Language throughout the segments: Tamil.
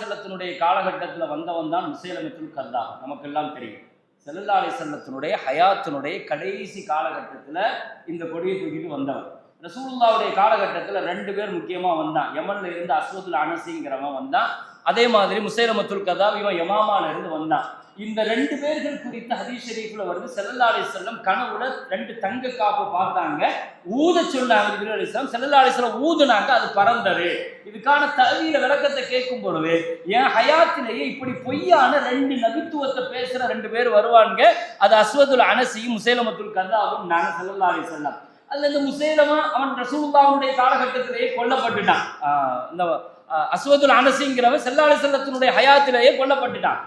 அலைஹி காலகட்டத்தில் வந்தவன் தான் முஸைலமத்துல் கல்லாப். நமக்கெல்லாம் தெரியும். ஸல்லல்லாஹு அலைஹி வஸல்லத்தினுடைய ஹயாத்தினுடைய கடைசி காலகட்டத்தில் இந்த கொடியை தூக்கிட்டு வந்தவன். ரசூலுல்லாவுடைய காலகட்டத்தில் 2 பேர் முக்கியமாக வந்தான். யமன்ல இருந்து அஸ்வதுல் அனசிங்கிறவன் வந்தான். அதே மாதிரி முஸைலமத்துல் கல்லாப் இவன் யமாமால இருந்து வந்தான். இந்த 2 பேர்கள் குறித்த ஹதீஸ் ஷரீஃப்ல வருது, ஸல்லல்லாஹு அலைஹி வஸல்லம் கனவுல 2 தங்க காப்பு பார்த்தாங்க, ஊத சொன்னாங்க. ஜிப்ரீல் அலைஹிஸ்ஸலாம் ஸல்லல்லாஹு அலைஹி வஸல்லம் ஊதுனாங்க, அது பறந்தது. இதுக்கான தஅவீல விளக்கத்தை கேட்கும் பொழுது என் ஹயாத்திலேயே இப்படி பொய்யான 2 நபித்துவத்தை பேசுற 2 பேர் வருவாங்க, அது அஸ்வதுல் அனசியும் முஸைலமத்துல் கல்லாபும் நாங்க ஸல்லல்லாஹு அலைஹி வஸல்லம். அதுல இந்த முஸைலமா அவன் ரசூலுல்லாஹ்வுடைய காலகட்டத்திலேயே கொல்லப்பட்டுட்டான். இந்த அஸ்வதுல் அனசிங்கிறவன் ஸல்லல்லாஹு அலைஹி வஸல்லத்தினுடைய ஹயாத்திலேயே கொல்லப்பட்டுட்டான்.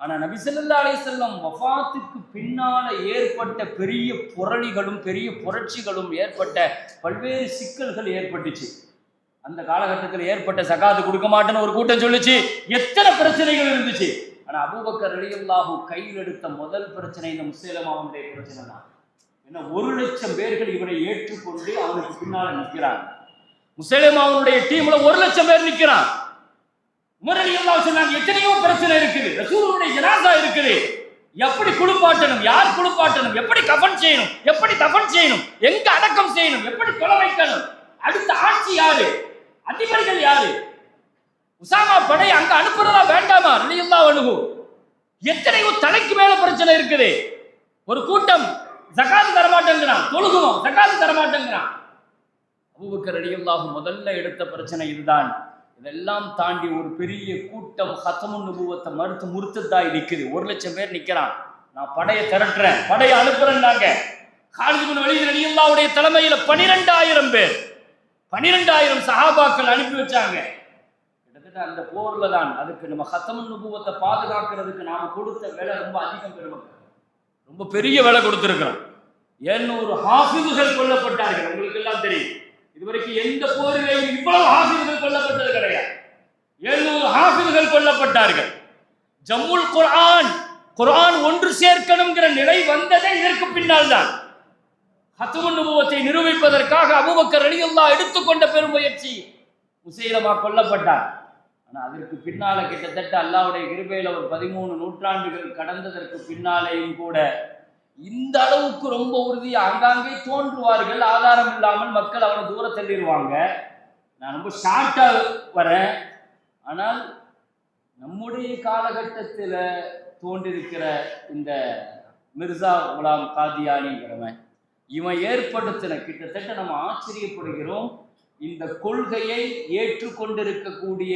ஆனா நபி ஸல்லல்லாஹு அலைஹி வஸல்லம் வஃபாத்துக்கு பின்னால ஏற்பட்ட பெரிய புரளிகளும் பெரிய புரட்சிகளும் ஏற்பட்ட பல்வேறு சிக்கல்கள் ஏற்பட்டுச்சு. அந்த காலகட்டத்தில் ஏற்பட்ட ஜகாத் கொடுக்க மாட்டேன்னு ஒரு கூட்டம் சொல்லுச்சு. எத்தனை பிரச்சனைகள் இருந்துச்சு. ஆனா அபூபக்கர் ரலியல்லாஹு கையில் எடுத்த முதல் பிரச்சனை இந்த முஸைலமாவுடைய பிரச்சனை தான். என்ன 1,00,000 பேர்கள் இவரை ஏற்றுக்கொண்டு அவனுக்கு பின்னால நிற்கிறாங்க. முஸைலமாவுடைய டீம்ல 1,00,000 பேர் நிற்கிறான். உமர் ரலியல்லாஹு சொன்னாங்க, எத்தனையோ பிரச்சனை இருக்குது, ரசூலுடைய ஜனாஸா இருக்குது, எப்படி குளிப்பாட்டணும், யார் குளிப்பாட்டணும், எப்படி கஃன் செய்யணும், எப்படி தஃன் செய்யணும், எங்க அடக்கம் செய்யணும், எப்படி தொலை வைக்கணும், அடுத்த ஆட்சி யாரு, அதிபர்கள் யாரு, உசாமா படை அங்க அனுப்புறதா வேண்டாமா ரலியல்லாஹு அன்ஹு. எத்தனையோ தலைக்கு மேல பிரச்சனை இருக்குது. ஒரு கூட்டம் ஜகாத் தரமாட்டேங்கிறான், தொழுகுவோம் ஜகாத் தரமாட்டேங்கிறான். அபூபக்கர் ரலியல்லாஹு முதல்ல எடுத்த பிரச்சனை இதுதான். இதெல்லாம் தாண்டி ஒரு பெரிய கூட்டம் ஹத்தமுன் நுபுவத்தை மறுத்து முர்த்ததாய் நிற்குது. 1,00,000 பேர் நிற்கிறான். நான் படையை திரட்டுறேன், படையை அனுப்புறேன்னாங்க. காலித் இப்னு வலீத் ரலியல்லாஹுடைய தலைமையில 12,000 பேர், 12,000 சஹாபாக்கள் அனுப்பி வச்சாங்க. கிட்டத்தட்ட அந்த போர்ல தான் அதுக்கு நம்ம ஹத்தமுன் நுபுவத்தை பாதுகாக்கிறதுக்கு நாம கொடுத்த விலை ரொம்ப அதிகம். பெருமக்கள் ரொம்ப பெரிய விலை கொடுத்திருக்கிறோம். 700 ஹாஃபிதுகள் கொல்லப்பட்டார்கள். உங்களுக்கு எல்லாம் தெரியும், இதுவரைக்கும் எந்த போரிலையும் இவ்வளவு ஹாஃபிதுகள் கொல்லப்பட்டது கிடையாது. 700 ஹாஃபிதுகள் கொல்லப்பட்டார்கள். ஜம்முல் குர்ஆன் ஒன்று சேர்க்கணுங்கிற நிலை வந்ததே இதற்கு பின்னால் தான். ஹத்தமுன் நுபுவத்தை நிரூபிப்பதற்காக அபூபக்கர் ரலியல்லாஹு எடுத்துக்கொண்ட பெருமுயற்சி. முஸைலமா கொல்லப்பட்டார். ஆனா அதற்கு பின்னால கிட்டத்தட்ட அல்லாஹ்வுடைய கிருபையில ஒரு 13 நூற்றாண்டுகள் கடந்ததற்கு பின்னாலேயும் கூட இந்த அளவுக்கு ரொம்ப உறுதியா அங்காங்கே தோன்றுவார்கள். ஆதாரம் இல்லாமல் மக்கள் அவனை தூர தள்ளிடுவாங்க. நான் ரொம்ப ஷார்ட்டா வரேன். ஆனால் நம்முடைய காலகட்டத்தில் தோன்றிருக்கிற இந்த மிர்சா குலாம் காதியானிங்கிறவன் இவன் ஏற்படுத்தின கிட்டத்தட்ட நம்ம ஆச்சரியப்படுகிறோம். இந்த கொள்கையை ஏற்றுக்கொண்டிருக்கக்கூடிய